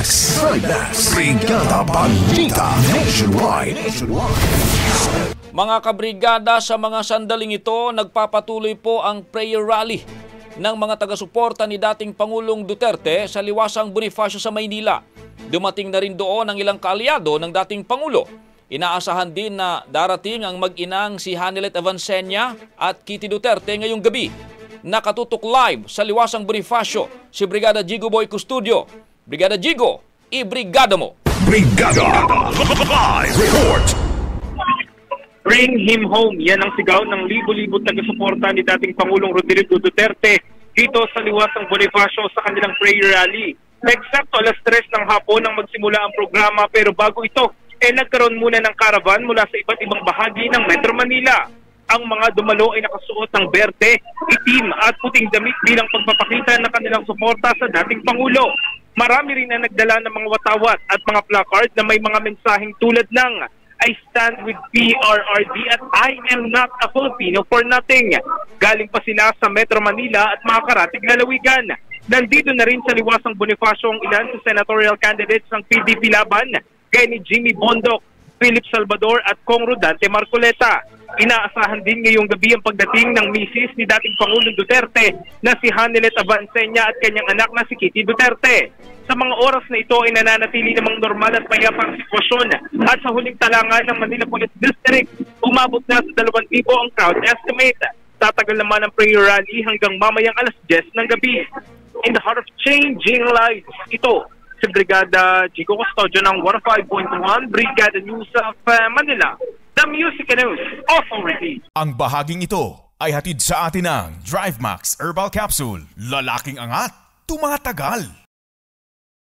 Max. Brigada Balita Nationwide. Mga kabrigada, sa mga sandaling ito, nagpapatuloy po ang prayer rally ng mga taga-suporta ni dating Pangulong Duterte sa Liwasang Bonifacio sa Maynila. Dumating na rin doon ang ilang kaalyado ng dating Pangulo. Inaasahan din na darating ang mag-inang si Hanilet Avancenia at Kitty Duterte ngayong gabi. Nakatutok live sa Liwasang Bonifacio si Brigada Jigo Boy Custodio. Brigada Jigo, i-brigada mo! Brigada Live Report. Bring him home. Yan ang sigaw ng libo-libo taga-suporta ni dating Pangulong Rodrigo Duterte dito sa Liwasang Bonifacio sa kanilang prayer rally. Eksakto alas 3 ng hapon nang magsimula ang programa, pero bago ito, nagkaroon muna ng caravan mula sa iba't ibang bahagi ng Metro Manila. Ang mga dumalo ay nakasuot ng berde, itim at puting damit bilang pagpapakita ng kanilang suporta sa dating Pangulo. Marami rin na nagdala ng mga watawat at mga placard na may mga mensaheng tulad ng I stand with PRRD at I am not a Filipino for nothing. Galing pa sila sa Metro Manila at mga karatig lalawigan. Nandito na rin sa Liwasang Bonifacio ang ilan sa senatorial candidates ng PDP laban, gaya ni Jimmy Bondoc, Philip Salvador at Kong Rodante Marcoleta. Inaasahan din ngayong gabi ang pagdating ng misis ni dating Pangulong Duterte na si Hanilet Avancenia at kanyang anak na si Kitty Duterte. Sa mga oras na ito ay nananatili namang normal at payapang sitwasyon at sa huling talangan ng Manila Police District, umabot na sa 2,000 ang crowd estimate. Tatagal naman ang prayer rally hanggang mamayang alas 10 ng gabi. In the heart of changing lives, ito si Brigada Jigo Custodio ng 105.1 Brigada News of Manila, the Music News Authority. Ang bahaging ito ay hatid sa atin ng Drive Max Herbal Capsule. Lalaking angat, tumatagal.